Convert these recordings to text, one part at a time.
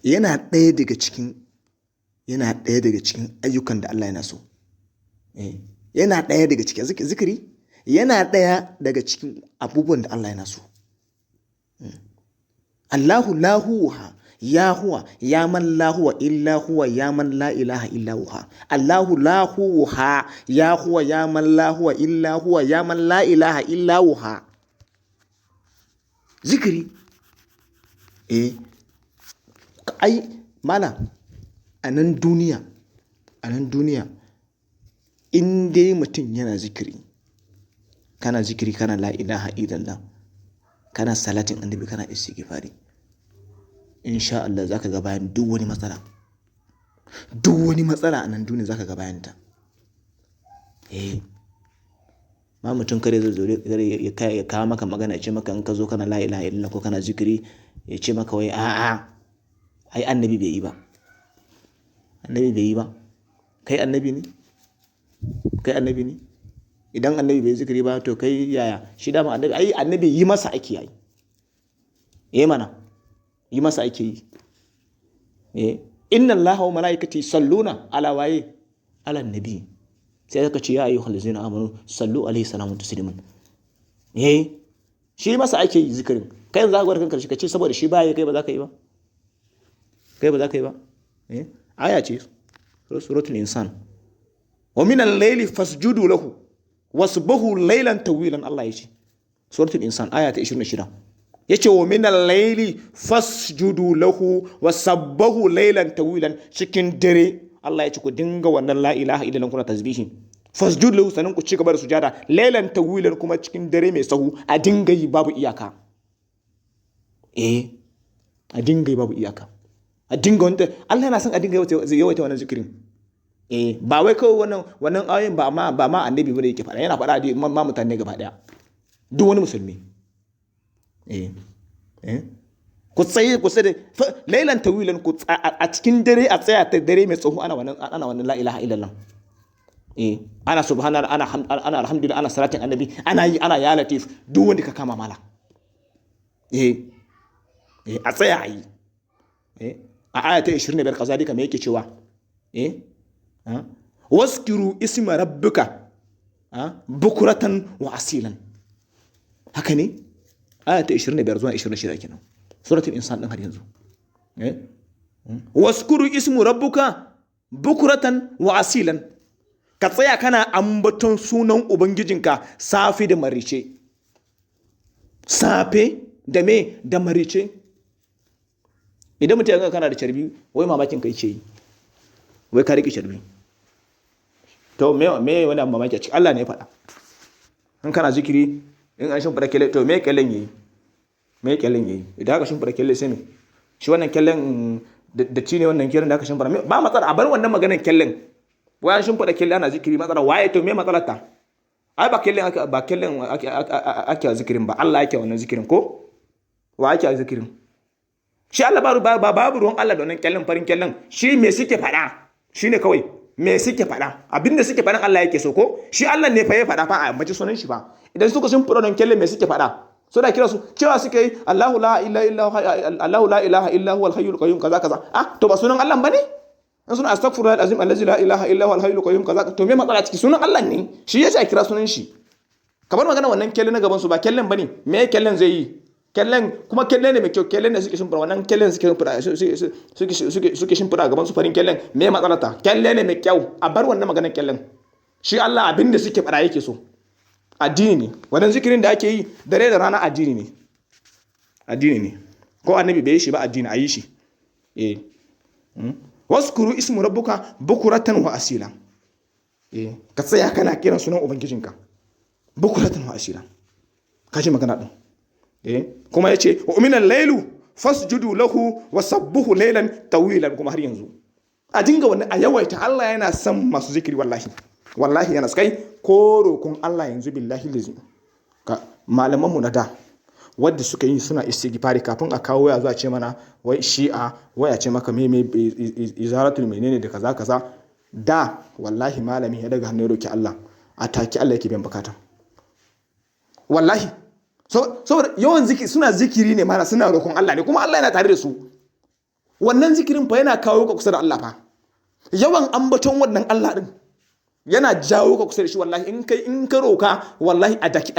yana ɗaya daga cikin ayyukan da Allah yana so. Yana ɗaya daga cikin zikiri, yana ɗaya daga cikin abubuwan da Allah yana so. Allahu la huwa ya huwa ya man la huwa illa huwa ya man la ilaha illa huwa. Allahu la huwa ya huwa ya man la huwa illa huwa ya man la ilaha illa huwa. Zikiri. Ai mana a nan duniya in dai mutum yana zikiri, kana la ilaha illallah, kana salatin annabi, kana istighfari, insha Allah zaka ga bayan duk wani matsala a nan duniya zaka ga bayan ta. Ma mutum kare zai zo ya kawo maka magana ya ce maka in ka zo kana la ilaha illallah ko kana zikiri ya ce maka wai a'a ai annabi bai yi ba. Kai annabi ne? Idan annabi bai zikiri ba to kai yaya? Shi dama annabi yi masa ake yi. Mana yi masa ake yi. Inna Allaha wa malaikati salluna ala waye? Ala nabi. Sai aka ce ya ayyuhal ladzina amanu sallu alaihi salamu tasliman. Shi masa ake yi zikirin. Kai yanzu zaka kanka ka ce saboda shi baya kai ba za ka yi ba. Aya ce suratul insan. Wa min al-layli fasjudu lahu wasbahu laylan tawilan, Allah ya ce suratul insan aya ta 26. yace wa min al-layli fasjudu lahu wasabbahu laylan tawilan, cikin dare Allah ya ce ku dinga wannan la ilaha illallah kuna tasbihin. Fasjudu lahu, sanan ku ci gaba da sujada, laylan tawilan kuma cikin dare mai sahu, a dinga yi babu iyaka. A dinga yi babu iyaka. A dinga wanda Allah yana son a dinga yawaita wannan zikirin. Ba wai kawai wannan ayoyin ba ma annabi bane yake faɗa, yana faɗa da ma mutane gaba daya, duk wani musulmi. Ku tsaye da lailan tawilan, ku a cikin dare, a tsaya ta dare mai tsawo ana wannan la ilaha illallah. Ana subhanallah, ana alhamdulillah, ana salatin annabi, ana ya latif, duk wanda ka kama mala. A tsaya a yi. A aya ta 25 kazalika me yake cewa? Waskiru isma rabbika bukuratan wa asilan. Haka ne? Aya ta 25 zuwa 26 kenan. Suratul insan din har yanzu. Waskuru ismu rabbuka bukuratan wa asilan. Ka tsaya kana ambaton sunan ubangijinka safe da marice. Safe da me da marice. Idan mutum ya ga kana da carbi, wai mamakin kai ce yi, wai ka riƙe carbi. To me wani mamaki a ciki? Allah ne ya faɗa. In kana zikiri, in an shimfiɗa kyalle, to me kyallen yayi? Idan aka shimfiɗa kyalle sai me? Shi wannan kyallen da ci ne, wannan kyallen da aka shimfiɗa, ba matsala, a bar wannan maganar kyallen. Wai an shimfiɗa kyalle ana zikiri, matsala waye? To me matsalar ta? Ai ba kyallen ake zikirin ba, Allah ake wannan zikirin ko? Wa ake zikirin? Shi Allah babu ruwan Allah da wannan kyallen, farin kyallen. Shi me suke faɗa? Shi ne kawai me suke faɗa, abinda suke faɗan Allah yake so ko? Shi Allah ne fa ya faɗa fa a mace sunan shi ba. Idan suka sun fura don kyallen me suke faɗa? So da kira su cewa suke yi Allahu la ilaha illa huwa al-hayyul qayyum kaza kaza. To ba sunan Allah bane? In suna astaghfirullah al-azim allazi la ilaha illa huwa al-hayyul qayyum kaza, to me matsala ciki? Sunan Allah ne. Shi ya ce a kira sunan shi. Kamar magana wannan kyallen na gaban su ba kyallen bane. Me kyallen zai yi? Kyallen kuma kyallen ne mai kyau, kyallen da suke shimfira, wannan kyallen suke shimfira gaban su, farin kyallen, me matsalata? Kyallen ne mai kyau, a bar wannan maganar kyallen. Shi Allah abin da suke fara yake so. Addini ne wannan zikirin da ake yi dare da rana, addini ne ko annabi bai yi shi ba, addini a yi shi. Waskuru ismu rabbuka bukuratan wa asila. Ka tsaya kana kiran sunan ubangijinka bukuratan wa asila. Ka ji magana din. Kuma yace wa minal laylu fasjudu lahu wasabbuhu laylan tawilan. Kuma har yanzu a dinga wannan, a yawaita. Allah yana son masu zikiri, wallahi yana kai ko roƙon Allah yanzu billahi lizi. Ka malaman mu na da wadda suka yi suna istighfari kafin a kawo ya zuwa ce mana wai shi'a, wai a ce maka me izaratul menene da kaza da wallahi malami ya daga hannu ya roki Allah, a take Allah yake biyan bukata. Wallahi saboda yawan zikiri, suna zikiri ne mana, suna roƙon Allah ne, kuma Allah yana tare da su. wannan zikirin fa yana kawo ka kusa da Allah fa. Yawan ambaton wannan Allah din yana jawo ka kusa da shi. Wallahi in ka roka wallahi a take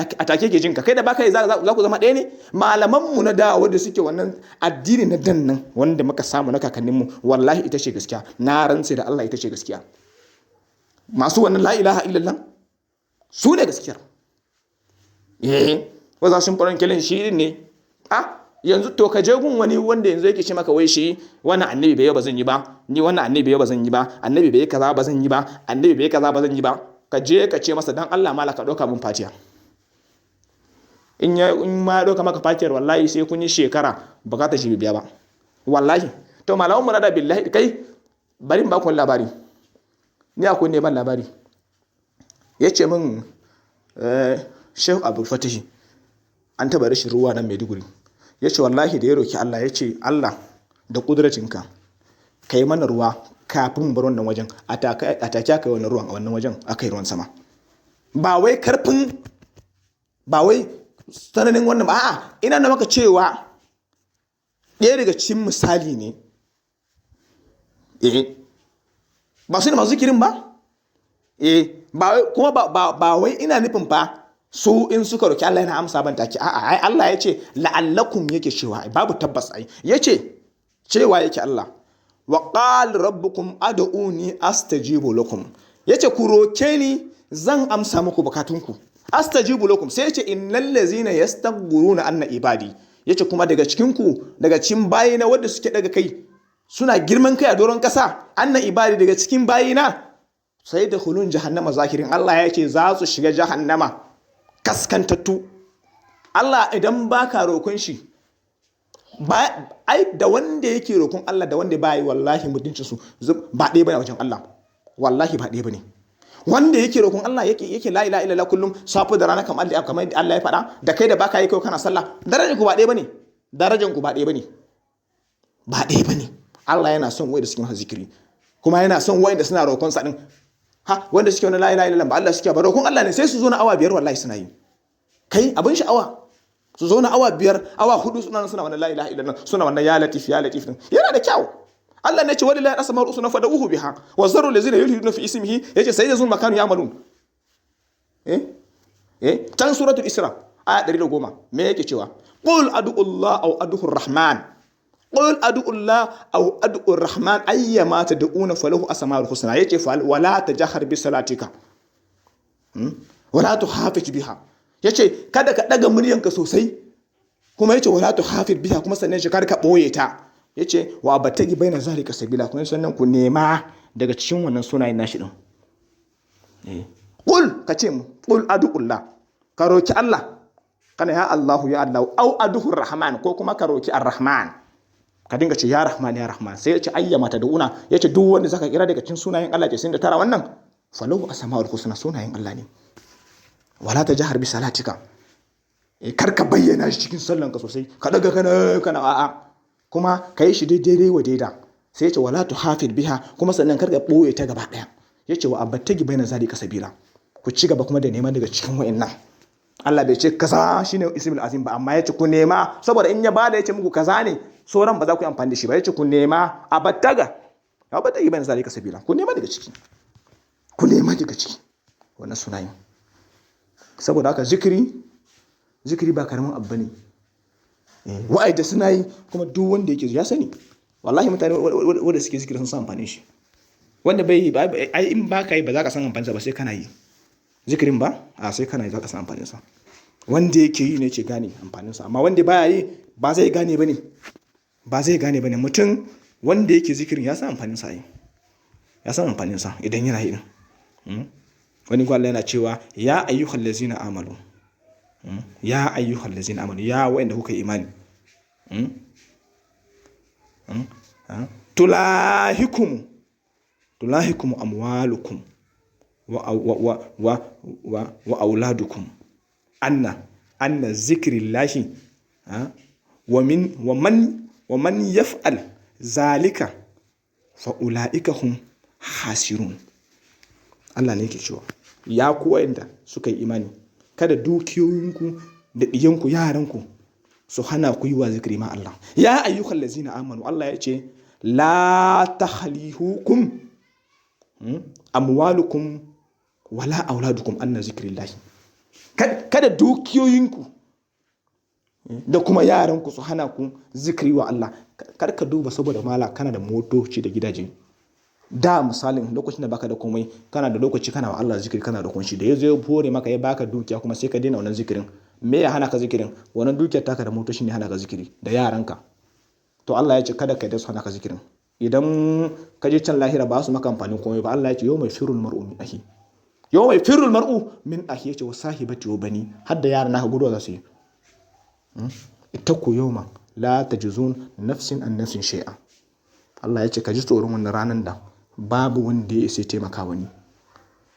ke jinka. Kai da baka yi za ku zama ɗaya ne. Malaman mu na da wanda suke wannan addini na dan nan wanda muka samu na kakannin mu wallahi ita ce gaskiya. Na rantse da Allah ita ce gaskiya. Masu wannan la ilaha illallah su ne gaskiyar. Waza sun faran kilin shi ne. Yanzu to ka je gun wani wanda yanzu yake ce maka wai shi wannan annabi bai ba zan yi ba, ni wannan annabi bai ba zan yi ba, annabi bai kaza ba zan yi ba, annabi bai kaza ba zan yi ba. Ka je ka ce masa dan Allah mala ka doka mun fatiya. In ma doka maka fatiyar wallahi sai kun yi shekara bukata shi biya ba. Wallahi to malamun mu da billahi kai bari ba ku labari. Ni akwai ne ban labari. Yace min Sheikh Abdul Fatih an taba rashin ruwa nan Maiduguri. Ya ce wallahi da ya roki Allah ya ce Allah da kudracinka ka yi mana ruwa kafin bar wannan wajen a take aka yi wannan ruwan a wannan wajen aka yi ruwan sama. Ba wai karfin ba wai tsananin wannan ba, a'a ina na maka cewa ɗaya daga cikin misali ne. Ba su ne masu zikirin ba? Kuma ba wai ina nufin fa su in suka roki Allah yana amsa ban take. A'a ai Allah ya ce la'allakum yake cewa babu tabbas ai yace cewa yake Allah wa qala rabbukum ad'uni astajibu lakum. Yace ku roke ni zan amsa muku bukatunku. Astajibu lakum sai yace innal ladzina yastaghfiruna anna ibadi. Yace kuma daga cikin ku daga cikin bayina wanda suke daga kai suna girman kai a doron kasa anna ibadi daga cikin bayina sai da hulun jahannama zakirin. Allah ya ce za su shiga jahannama kaskantattu. Allah idan baka roƙon shi ai da wanda yake roƙon Allah da wanda ba yi wallahi mutuncin su ba ɗaya bane wajen Allah. Wallahi ba ɗaya bane. Wanda yake roƙon Allah yake la ilaha illallah kullum safi da rana kamar Allah ya faɗa da kai da baka yi kai kana sallah darajar ku ba ɗaya bane. Darajar ku ba ɗaya bane. Ba ɗaya bane. Allah yana son wai da suke masa zikiri kuma yana son wai da suna roƙon sa din. Wanda suke wani la ilaha illallah ba Allah suke ba roƙon Allah ne sai su zo na awa 5 wallahi suna yi. Kai abin sha'awa su zo na awa 5 awa 4 suna wannan la ilaha illallah suna wannan ya latif din. Yana da kyau. Allah ne ce walillahi asmaul husna fad'uhu biha wa zarru allazina yulhiduna fi ismihi. Yace sai yazun makanu ya'malun. Tan suratul Isra aya 110 me yake cewa qul ad'u Allah aw ad'u ar-rahman. Qul ad'u Allah aw ad'u ar-rahman ayyama tad'una falahu asmaul husna. Yace wala tajhar bi salatika wala tuhafiz biha. Yace kada ka daga muryanka sosai kuma yace wala tuhafiz biha kuma sannan shi kada ka boye ta. Yace wa batagi baina zalika sabila kuma sannan ku nema daga cikin wannan sunayen nashi din. Qul kace mu qul ad'u Allah ka roki Allah kana ya Allahu ya Allah aw ad'u ar-rahman ko kuma ka roki ar-rahman. Ka dinga ce ya rahman ya rahman sai yace ayyama tad'una. Yace duk wanda zaka kira daga cikin sunayen Allah 99 wannan falahu asmaul husna sunayen Allah ne. Wala tajhar bi salatika kar ka bayyana shi cikin sallanka sosai ka daga kana a'a kuma kai shi daidai wa daida. Sai yace wala tuhafid biha kuma sannan kar ka boye ta gaba daya. Yace wa abattagi baina zalika sabila ku ci gaba kuma da neman daga cikin wayannan. Allah bai ce kaza shine ismul azim ba amma yace ku nema saboda in ya bada yace muku kaza ne sauran ba za ku yi amfani da shi ba. Yace ku nema abattagi baina zalika sabila ku nema daga ciki wannan sunayen. Saboda haka zikiri ba karamin abu ne. Wa'ai da suna yi kuma duk wanda yake ya sani wallahi mutane wanda suke zikiri sun san amfanin shi. Wanda bai yi ai in ba ka yi ba za ka san amfanin sa ba sai kana yi zikirin ba sai kana yi za ka san amfanin sa. Wanda yake yi ne ce gane amfanin sa amma wanda baya yi ba zai gane bane. Mutum wanda yake zikirin ya san amfanin sa idan yana yi din. Wani gwalla yana cewa ya ayyuhal ladzina amanu ya wa'anda kuka imani tulahikum amwalukum wa auladukum anna zikrillahi wa man yaf'al zalika fa ulaika hum hasirun. Allah ne yake cewa ya ku wa'anda suka yi imani kada dukiyoyinku da ɗiyanku yaranku su hana ku yi wa zikiri ma Allah. Ya ayyukan lazina amanu Allah ya ce la tahlihukum amwalukum wala auladukum an zikrillah. Kada dukiyoyinku da kuma yaranku su hana ku zikri wa Allah. Kar ka duba saboda mala kana da motoci da gidaje. Da misalin lokacin da baka da komai kana da lokaci kana wa Allah zikiri kana da kunshi da yazo ya hore maka ya baka dukiya kuma sai ka daina wannan zikirin. Me ya hana ka zikirin? Wannan dukiyar taka da motoci ne hana ka zikiri da yaranka. To Allah ya ce kada ka da su hana ka zikirin. Idan ka je can lahira ba su maka amfani komai ba. Allah ya ce yawma yafirul mar'u min akhi. Yawma yafirul mar'u min akhi, yace wa sahibati wa bani, hadda yaran naka gudu za su yi. Ittaqu yawma la tajzun nafsin an nafsin shay'a. Allah ya ce ka ji tsoron wannan ranar da babu wanda ya isa taimaka wani.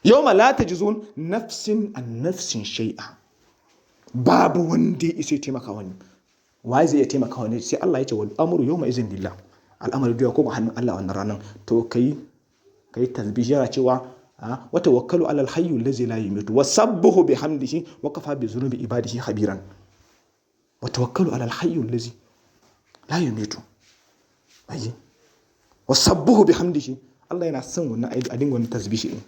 Yawma la tajzun nafsin an nafsin shay'a. Babu wanda ya isa taimaka wani. Wai zai iya taimaka wani? Sai Allah ya ce wal amru yawma izin lillah. Al'amari duya ko ba hannun Allah wannan ranar. To kai tasbih yana cewa wa tawakkalu alal hayy allazi la yamutu wasabbihu bihamdihi wa kafa bi dhunubi ibadihi khabiran. Wa tawakkalu alal hayy allazi la yamutu. Ayi. Wasabbihu bihamdihi. Allah yana son wannan a dinga wannan tasbihi din.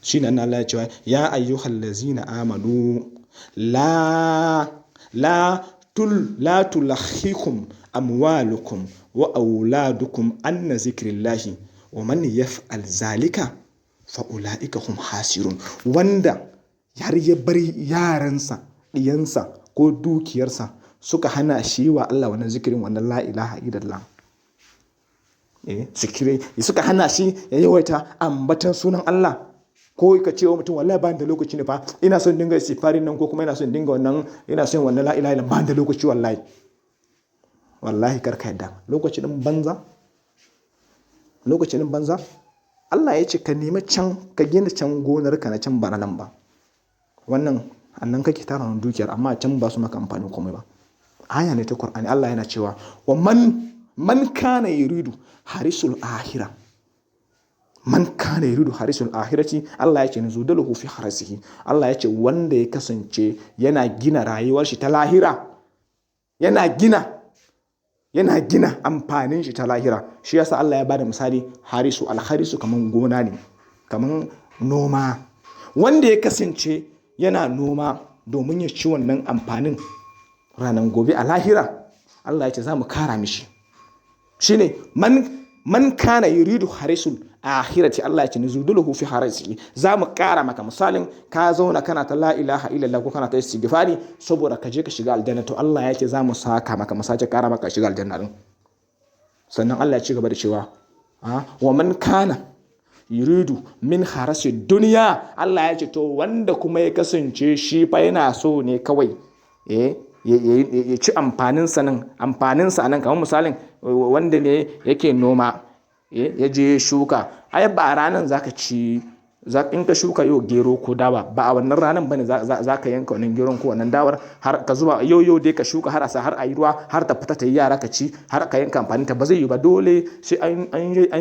Shine annabi Allah ya ce ya ayyuhallazina amanu la tulakhikum amwalukum wa auladukum an zikrillahi wa man yaf'al zalika fa ulaika hum hasirun. Wanda har ya bar yaransa, diyansa ko dukiyarsa suka hana shi wa Allah wannan zikirin, wannan la ilaha illallah, zikiri suka hana shi ya yawaita ambatan sunan Allah, ko ka ce wa mutum wallahi ba da lokaci ne fa, ina son dinga istighfarin nan, ko kuma ina son dinga wannan, ina son wannan la ilaha illallah, ba da lokaci wallahi karka yadda. Lokacin banza Allah ya ce ka nemi can, ka gina can gonar ka na can ba nan ba. Wannan annan kake tara dukiyar amma can ba su maka amfani komai ba. Aya ne ta Qur'ani. Allah yana cewa wa man kana yuridu harisul akhirah, man kana yuridu harisul akhirati, Allah ya ce nuzudalahu fi harasihi. Allah ya ce wanda ya kasance yana gina rayuwar shi ta lahira, yana gina amfanin shi ta lahira. Shi yasa Allah ya bada misali harisu, alharisu kaman gona ne, kaman noma. Wanda ya kasance yana noma domin ya ci wannan amfanin ranar gobe a lahira, Allah ya ce za mu kara mishi. Shine man kana yuridu harisul akhirati, Allah ya ce nuzuluhu fi harasihi, za mu kara maka. Misalin ka zauna kana ta la ilaha illallah ko kana ta istighfari saboda ka je ka shiga aljanna, to Allah ya ce za mu saka maka, mu sace kara maka shiga aljanna din. Sannan Allah ya ci gaba da cewa wa man kana yuridu min harasi duniya, Allah ya ce to wanda kuma ya kasance shi fa yana so ne kawai ya ci amfaninsa nan kamar misalin wanda ne yake noma, ya je shuka. Ai ba a ranar zaka ci, in ka shuka yau gero ko dawa, ba a wannan ranar bane za ka yanka wannan geron ko wannan dawar har ka zuba yau dai ka shuka har a yi ruwa har ta fita ta yi yara ka ci har ka yanka amfanin ta. Ba zai yi ba, dole sai an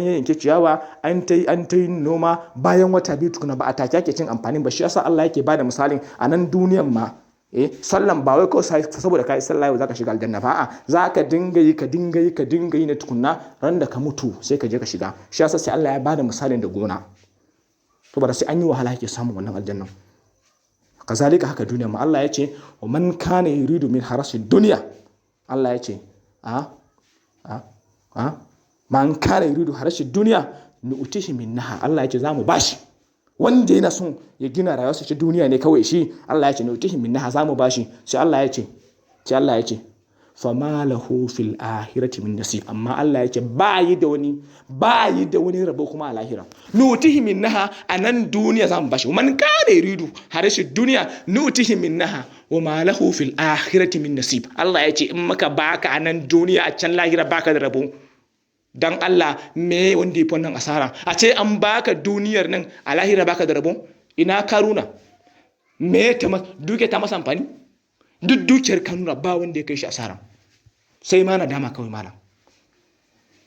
yanke ciyawa, an ta yi noma, bayan wata biyu tukuna ba a take ake cin amfanin ba. Shi yasa Allah yake bada misalin a nan duniyan ma sallan ba wai kawai saboda ka yi sallah yau zaka shiga aljanna ba, a'a zaka dinga yi na tukunna, ran da ka mutu sai ka je ka shiga. Shi yasa sai Allah ya bada misalin da gona, saboda sai an yi wahala yake samun wannan aljanna. Kazalika haka duniya ma Allah ya ce wa man kana yuridu min harasi dunya, Allah ya ce man kana yuridu harasi dunya nu'tihi minha, Allah ya ce za mu bashi. Wanda yana son ya gina rayuwarsa ta duniya ne kawai shi, Allah ya ce nu'tihi minha, za mu bashi. Sai Allah ya ce fama lahu fil akhirati min nasib, amma Allah ya ce ba yi da wani rabo kuma a lahira. Nu'tihi minha, anan duniya za mu bashi. Man kana yuridu harishi duniya nu'tihi minha wa ma lahu fil akhirati min nasib. Allah ya ce in maka baka anan duniya, a can lahira baka da rabo. Dan Allah, me wanda ya fi wannan asara? A ce an baka duniyar nan, a lahira baka da rabo. Ina Karuna, me duke ta masa amfani? Duk dukiyar Karuna ba wanda ya kai shi asara, sai ma na dama kawai malam.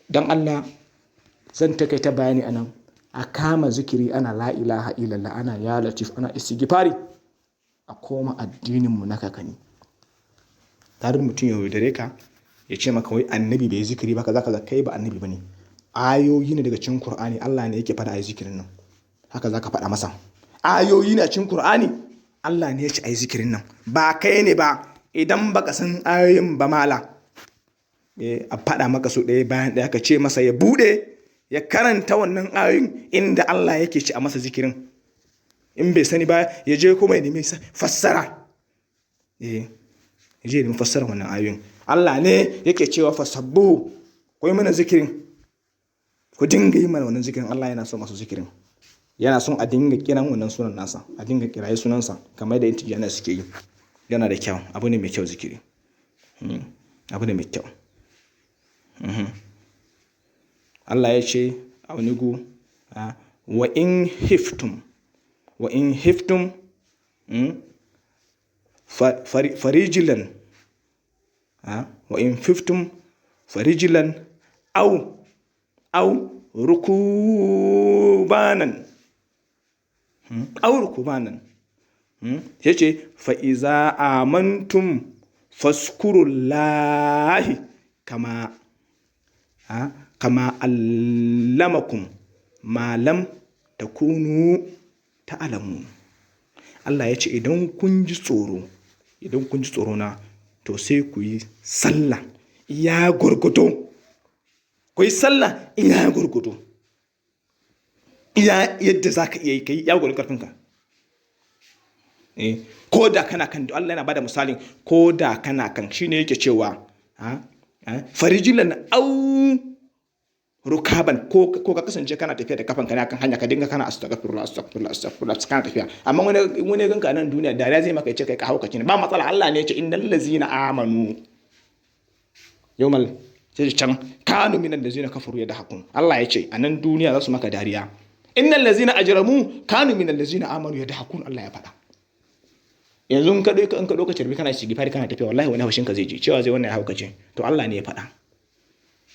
Dan Allah, zan takaita bayani anan. A kama zikiri, ana la ilaha illallah, ana ya latif, ana istighfari, a koma addinin mu na kakanni. Tare mutum ya yaudare ka ya ce maka wai annabi bai zikiri ba kaza kaza, kai ba annabi bane. Ayoyi ne daga cikin Qur'ani, Allah ne yake faɗa ayi zikirin nan. Haka zaka faɗa masa. Ayoyi ne a cikin Qur'ani, Allah ne ya ce ayi zikirin nan. Ba kai ne ba, idan baka san ayoyin ba mala. A faɗa maka su ɗaya bayan ɗaya, ka ce masa ya buɗe ya karanta wannan ayoyin inda Allah yake ci a masa zikirin. In bai sani ba ya je kuma ya nemi fassara. Ya je ya nemi fassara wannan ayoyin. Allah ne yake cewa fasabbuhu, ku yi mana zikirin, ku dinga yi mana wannan zikirin. Allah yana so masu zikirin, yana son a dinga kiran wannan sunan nasa, a dinga kiraye sunansa kamar da intijana suke yi. Yana da kyau, abu ne mai kyau zikiri, abu ne mai kyau. Allah ya ce a wani gu, wa in hiftum farijilan, wa in hiftum farijilan au rukubanan, ya ce fa'iza amantum faskurullahi kama allamakum ma lam takunu ta'lamun. Allah ya ce idan kun ji tsoro na, to sai ku yi sallah iya gurgudo. Ku yi sallah iya gurgudo, iya yadda za ka iya yi, ka yi iya gurgudo karfinka. Ko da kana kan, Allah yana bada misalin ko da kana kan, shine yake cewa farijilan au rukaban, ko ka kasance kana tafiya da kafanka ne akan hanya, ka dinga kana astaghfirullah kana tafiya. Amma wani ganka nan duniya da zai maka yace kai ka hauka ne, ba matsala. Allah ne yace innal ladzina amanu yawmal can kanu minal ladzina kafaru yadhakun. Allah yace a nan duniya za su maka dariya. Innal ladzina ajramu kanu minal ladzina amanu yadhakun. Allah ya faɗa. Yanzu in ka ɗauka carbi kana istighfari kana tafiya, wallahi wani haushin ka zai ji cewa zai wannan ya haukace. To Allah ne ya faɗa.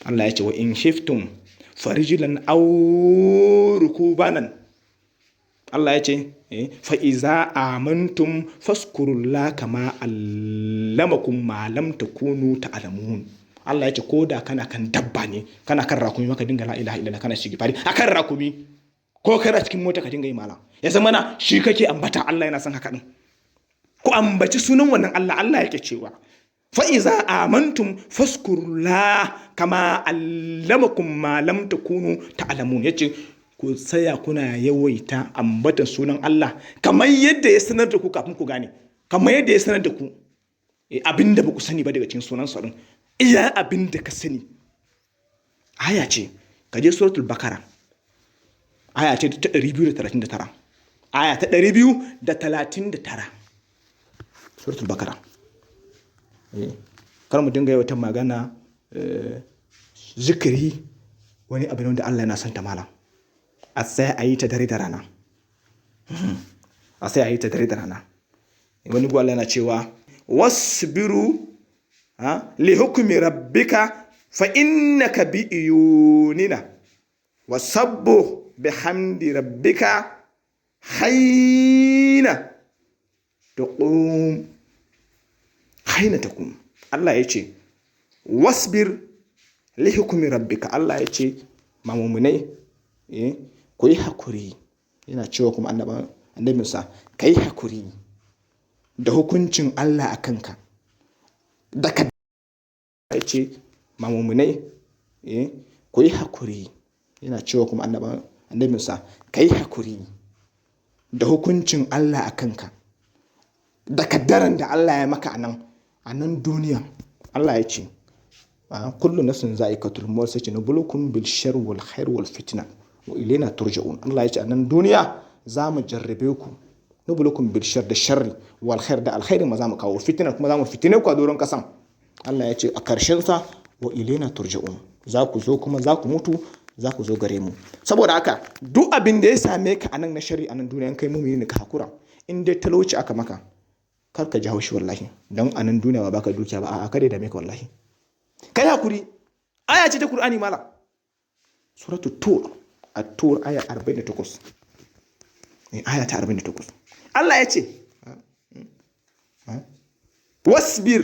Allah ya ce wa in khiftum farijilan aw rukubanan. Allah ya ce fa iza amantum faskurullaha kama allamakum ma lam takunu ta'lamun. Allah ya ce ko da kana kan dabba ne, kana kan rakumi maka dinga la ilaha illallah kana istighfari akan rakumi, ko kana cikin mota ka dinga yi mala. Ya zama na shi kake ambata. Allah yana son haka din. Ku ambaci sunan wannan Allah yake cewa fa'iza amantum faskurullah kama allamakum ma lam takunu ta'lamun. Yace ku tsaya kuna yawaita ambatan sunan Allah kamar yadda ya sanar da ku kafin ku gane, kamar yadda ya sanar da ku abinda ba ku sani ba daga cikin sunan sa din, iya abinda ka sani. Aya ce, ka je suratul bakara, aya ce ta 239, aya ta 239 suratul bakara. Kar mu dinga yawaita magana zikiri wani abu ne wanda Allah yana son ta malam. A sai a yi ta dare da rana, a sai a yi ta dare da rana. Wani gu Allah yana cewa wasbiru li hukmi rabbika fa innaka bi iyunina wasabbu bihamdi rabbika hayna taqum. Allah ya ce wasbir li hukmi rabbika. Allah ya ce ma mu'minai ku yi hakuri. Yana cewa kuma annabinsa ka yi hakuri da hukuncin Allah a kanka. Da ka ya ce ma mu'minai ku yi hakuri. Yana cewa kuma annabinsa ka yi hakuri da hukuncin Allah a kanka, da kaddaran da Allah ya maka a nan duniya. Allah ya ce kullu nafsin za'iqatul maut, sai ce nabluukum bil sharri wal khairi wal fitna wa ilayna turja'un. Allah ya ce a nan duniya za mu jarrabe ku, nabluukum bil sharri da sharri wal khairi da alkhairi ma za mu kawo, fitina kuma za mu fitine ku a doron kasan. Allah ya ce a karshen sa wa ilayna turja'un, za ku zo kuma za ku mutu, za ku zo gare mu. Saboda haka duk abin da ya same ka anan na shari a nan duniya, kai mumini ne ka hakura. In dai talauci aka maka, kar ka ji haushi wallahi, don a nan duniya ba baka dukiya ba, a'a kare da me ka wallahi, kai hakuri. Aya ce ta Qur'ani mala, suratul tur, at-tur aya 48, aya ta 48. Allah ya ce wasbir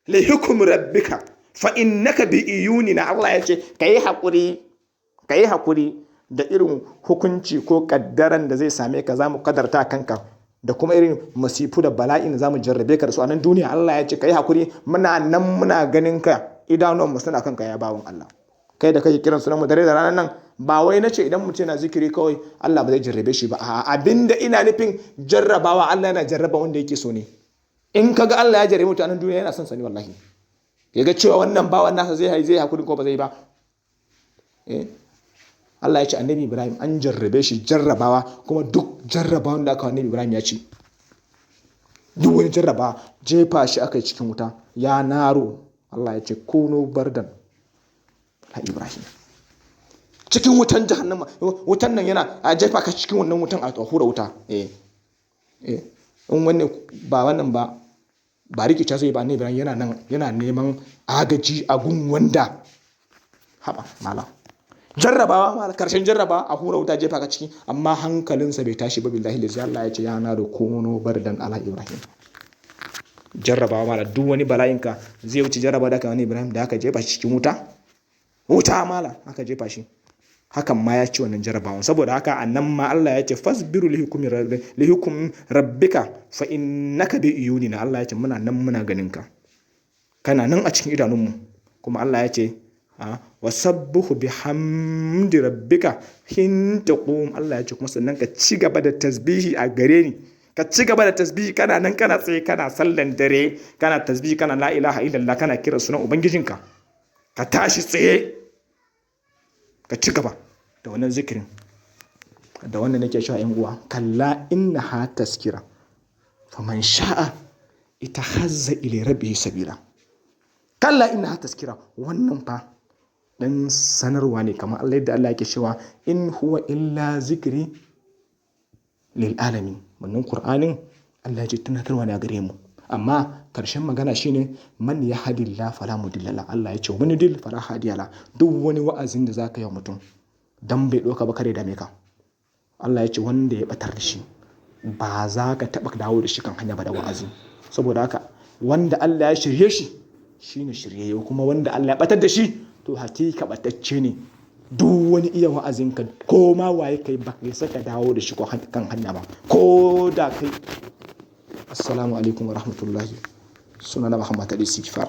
li hukmi rabbika fa innaka bi iyunina, Allah ya ce kai hakuri da irin hukunci ko kaddaran da zai same ka, zamu kadarta kanka, da kuma irin masifu da bala'in da zamu jarrabe ka da su a nan duniya. Allah ya ce kai hakuri, muna nan muna ganin ka, idanuwan mu suna kanka ya bawon Allah. Kai da kake kiran sunan mu dare da ranar nan, ba wai nace idan mutum yana zikiri kawai Allah ba zai jarrabe shi ba, abinda ina nufin jarrabawa, Allah yana jarraba wanda yake so ne. In kaga Allah ya jarrabe mutum a nan duniya yana son sani wallahi, yaga cewa wannan bawan nasa zai hakuri ko ba zai ba. Allah ya ce annabi Ibrahim an jarrabe shi jarrabawa, kuma duk jarrabawan da aka annabi Ibrahim ya ci. Duk wani jarrabawa jefa shi aka yi cikin wuta, ya naro, Allah ya ce kuno bardan la Ibrahim, cikin wutan jahannama. Wutan nan yana a jefa ka cikin wannan wutan a hura wuta. In wannan ba rikice zai ba, annabi Ibrahim yana neman agaji a gun wanda haba malam. Jarrabawa ma karshen jarrabawa a hura wuta jefa ka ciki, amma hankalinsa bai tashi ba, billahi lillahi. Allah ya ce ya na da kono bardan ala Ibrahim. Jarrabawa mala, duk wani bala'inka zai wuce jarrabawa da ka wani Ibrahim da aka jefa shi cikin wuta mala, aka jefa shi. Hakan ma ya ci wannan jarrabawan. Saboda haka annan ma Allah ya ce fasbiru li hukum rabbika fa innaka bi iyunina. Allah ya ce muna nan muna ganin ka, kana nan a cikin idanunmu. Kuma Allah ya ce wasabbihu bihamdi rabbika hin taqum. Allah ya ce kuma sannan ka ci gaba da tasbihi a gare ni, ka ci gaba da tasbihi, kana nan kana tsaye kana sallan dare, kana tasbihi, kana la ilaha illallah, kana kira sunan ubangijinka, ka tashi tsaye ka ci gaba da wannan zikirin. Da wannan nake cewa yan uwa, kalla innaha taskira faman sha'a itahazza ila rabbihi sabila. Kalla innaha taskira, wannan fa dan sanarwa ne, kamar Allah yadda Allah yake cewa in huwa illa zikri lil alamin. Wannan Qur'anin Allah ya ce tunatarwa ne a gare mu, amma karshen magana shine man yahdillahu fala mudilla lahu. Allah ya ce man yudil fala hadiya lahu. Duk wani wa'azin da zaka yi wa mutum dan bai doka ba kare dame ka. Allah ya ce wanda ya batar da shi ba za ka taba dawo da shi kan hanya ba da wa'azi. Saboda haka wanda Allah ya shirye shi shine shirye, kuma wanda Allah ya batar da shi to hakika batacce ne. Duk wani iya wa'azinka ko ma waye kai ba kai saka dawo da shi kan hanya ba, ko da kai. Assalamu alaikum wa rahmatullahi. Sunana Muhammad Ali Sikfar.